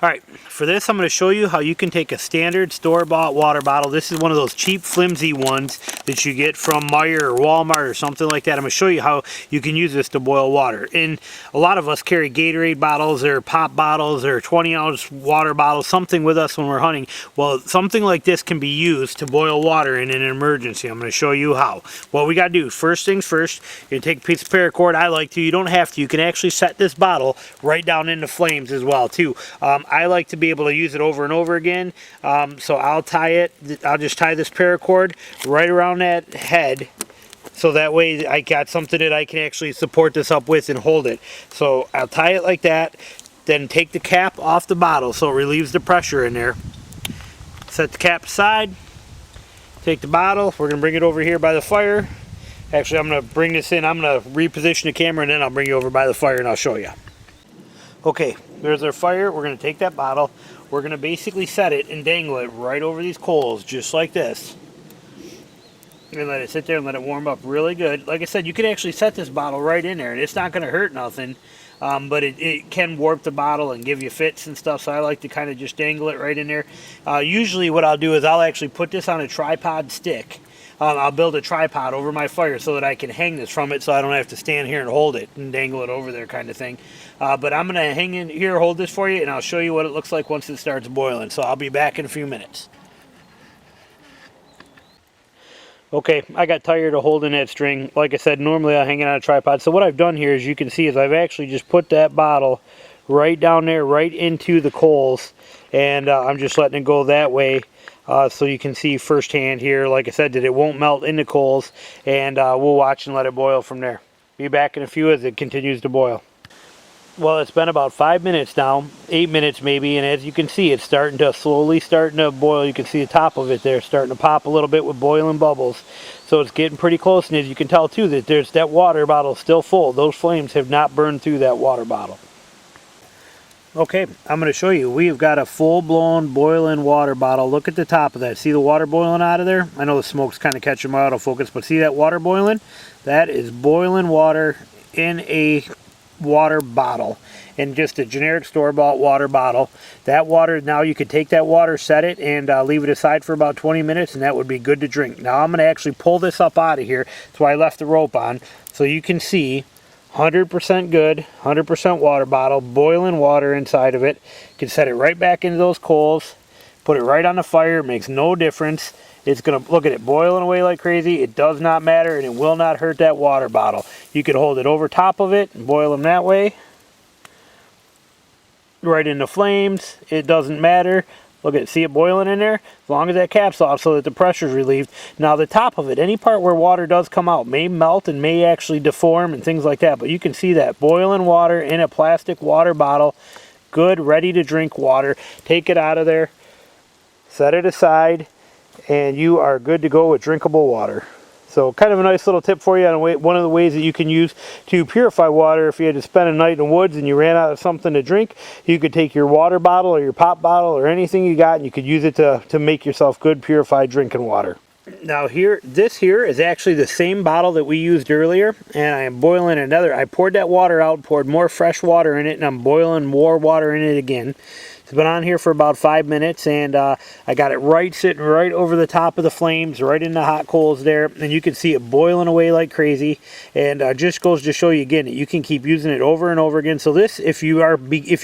Alright, for this I'm going to show you how you can take a standard store-bought water bottle. This is one of those cheap, flimsy ones that you get from Meijer or Walmart or something like that. I'm going to show you how you can use this to boil water. And a lot of us carry Gatorade bottles or pop bottles or 20-ounce water bottles, something with us when we're hunting. Well, something like this can be used to boil water in an emergency. I'm going to show you how. What we got to do, first things first, you're going to take a piece of paracord. I like to. You don't have to. You can actually set this bottle right down into flames as well, too. I like to be able to use it over and over again, so I'll just tie this paracord right around that head, so that way I got something that I can actually support this up with and hold it. So I'll tie it like that, then take the cap off the bottle so it relieves the pressure in there. Set the cap aside, take the bottle, we're going to bring it over here by the fire. Actually, I'm going to bring this in, I'm going to reposition the camera, and then I'll bring you over by the fire and I'll show you. Okay, there's our fire. We're going to take that bottle. We're going to basically set it and dangle it right over these coals, just like this. And let it sit there and let it warm up really good. Like I said, you can actually set this bottle right in there, and it's not going to hurt nothing. But it can warp the bottle and give you fits and stuff, so I like to kind of just dangle it right in there. Usually what I'll do is I'll actually put this on a tripod stick. I'll build a tripod over my fire so that I can hang this from it, so I don't have to stand here and hold it and dangle it over there kind of thing. But I'm going to hang in here, hold this for you, and I'll show you what it looks like once it starts boiling. So I'll be back in a few minutes. Okay, I got tired of holding that string. Like I said, normally I hang it on a tripod. So what I've done here, as you can see, is I've actually just put that bottle right down there, right into the coals. And I'm just letting it go that way. So you can see firsthand here, like I said, that it won't melt in the coals. And we'll watch and let it boil from there. Be back in a few as it continues to boil. Well, it's been about 5 minutes now, 8 minutes maybe, and as you can see, it's slowly starting to boil. You can see the top of it there starting to pop a little bit with boiling bubbles. So it's getting pretty close, and as you can tell too, that that water bottle still full. Those flames have not burned through that water bottle. Okay, I'm going to show you. We've got a full-blown boiling water bottle. Look at the top of that. See the water boiling out of there? I know the smoke's kind of catching my autofocus, but see that water boiling? That is boiling water in a water bottle, and just a generic store-bought water bottle. That water, now you could take that water, set it, and leave it aside for about 20 minutes, and that would be good to drink. Now I'm going to actually pull this up out of here. That's why I left the rope on, so you can see 100% good, 100% water bottle, boiling water inside of it. You can set it right back into those coals, put it right on the fire. It makes no difference. It's going to, look at it, boiling away like crazy. It does not matter, and it will not hurt that water bottle. You could hold it over top of it and boil them that way. Right in the flames. It doesn't matter. Look at it, see it boiling in there? As long as that cap's off so that the pressure's relieved. Now the top of it, any part where water does come out, may melt and may actually deform and things like that. But you can see that boiling water in a plastic water bottle. Good, ready to drink water. Take it out of there. Set it aside. And you are good to go with drinkable water. So kind of a nice little tip for you on one of the ways that you can use to purify water. If you had to spend a night in the woods and you ran out of something to drink, you could take your water bottle or your pop bottle or anything you got, and you could use it to make yourself good purified drinking water. Now this here is actually the same bottle that we used earlier, and I am boiling another. I poured that water out, poured more fresh water in it, and I'm boiling more water in it again. It's been on here for about 5 minutes, and I got it sitting right over the top of the flames, right in the hot coals there, and you can see it boiling away like crazy. And just goes to show you again that you can keep using it over and over again. So this, if you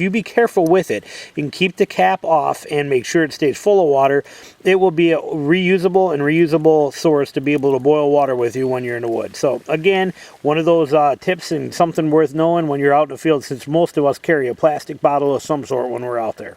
be careful with it, you can keep the cap off and make sure it stays full of water. It will be a reusable source to be able to boil water with you when you're in the woods. So again, one of those tips and something worth knowing when you're out in the field, since most of us carry a plastic bottle of some sort when we're out there.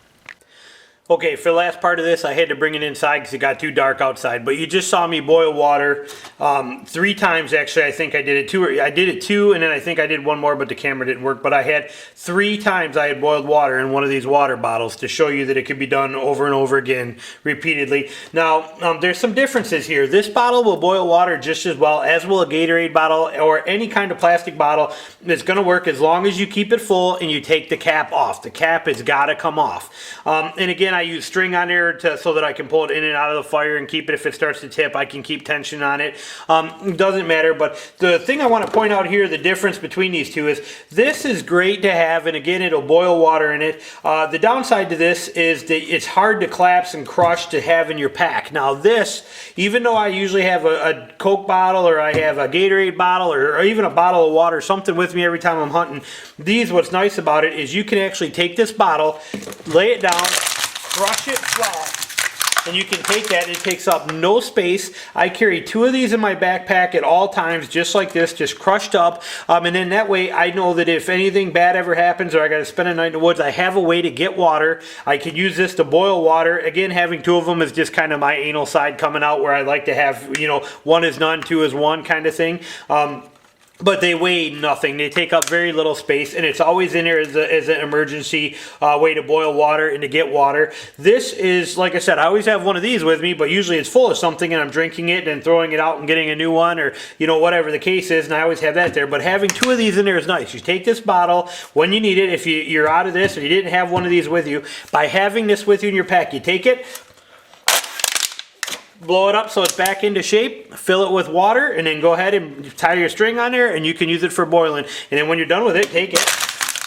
Okay, for the last part of this, I had to bring it inside because it got too dark outside. But you just saw me boil water 3 times, actually. I think I did it 2. I did it 2, and then I think I did 1 more, but the camera didn't work. But I had 3 times I had boiled water in one of these water bottles to show you that it could be done over and over again, repeatedly. Now, there's some differences here. This bottle will boil water just as well as will a Gatorade bottle or any kind of plastic bottle. It's going to work as long as you keep it full and you take the cap off. The cap has got to come off. And again, I use string on there so that I can pull it in and out of the fire and keep it. If it starts to tip, I can keep tension on it. It doesn't matter, but the thing I want to point out here, the difference between these two is this is great to have, and again, it'll boil water in it. The downside to this is that it's hard to collapse and crush to have in your pack. Now this, even though I usually have a Coke bottle, or I have a Gatorade bottle, or even a bottle of water, something with me every time I'm hunting, what's nice about it is you can actually take this bottle, lay it down, crush it flat, and you can take that. It takes up no space. I carry 2 of these in my backpack at all times, just like this, just crushed up. And then that way I know that if anything bad ever happens, or I got to spend a night in the woods, I have a way to get water. I could use this to boil water. Again, having 2 of them is just kind of my anal side coming out, where I like to have, 1 is none, 2 is 1 kind of thing. But they weigh nothing. They take up very little space, and it's always in there as an emergency way to boil water and to get water. This is, like I said, I always have one of these with me, but usually it's full of something and I'm drinking it and throwing it out and getting a new one, or whatever the case is, and I always have that there. But having 2 of these in there is nice. You take this bottle when you need it. If you're out of this or you didn't have one of these with you, by having this with you in your pack, you take it, blow it up so it's back into shape, fill it with water, and then go ahead and tie your string on there, and you can use it for boiling. And then when you're done with it, take it,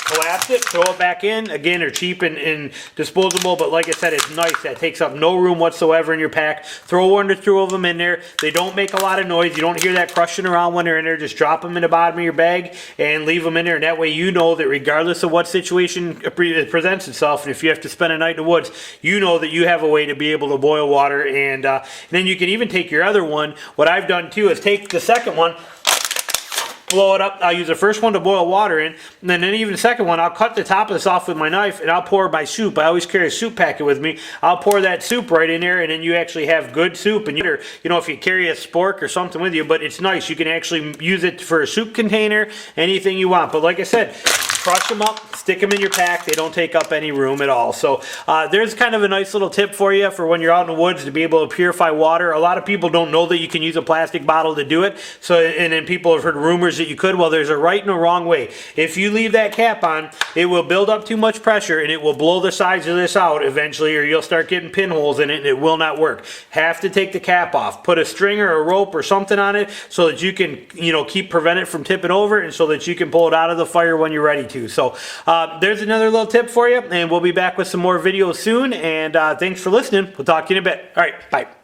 collapse it, throw it back in. Again, they're cheap and disposable, but like I said, it's nice. That takes up no room whatsoever in your pack. Throw 1 or 2 of them in there. They don't make a lot of noise. You don't hear that crushing around when they're in there. Just drop them in the bottom of your bag and leave them in there, and that way you know that regardless of what situation presents itself, and if you have to spend a night in the woods, you know that you have a way to be able to boil water. And then you can even take your other one. What I've done too is take the second one, blow it up. I'll use the first one to boil water in, and then even the second one, I'll cut the top of this off with my knife, and I'll pour my soup. I always carry a soup packet with me. I'll pour that soup right in there, and then you actually have good soup. And if you carry a spork or something with you, but it's nice. You can actually use it for a soup container, anything you want. But like I said, crush them up, stick them in your pack. They don't take up any room at all. So there's kind of a nice little tip for you for when you're out in the woods to be able to purify water. A lot of people don't know that you can use a plastic bottle to do it. And then people have heard rumors that you could. Well, there's a right and a wrong way. If you leave that cap on, it will build up too much pressure and it will blow the sides of this out eventually, or you'll start getting pinholes in it and it will not work. Have to take the cap off. Put a string or a rope or something on it so that you can, prevent it from tipping over, and so that you can pull it out of the fire when you're ready to. So there's another little tip for you, and we'll be back with some more videos soon. And thanks for listening. We'll talk to you in a bit. All right, bye.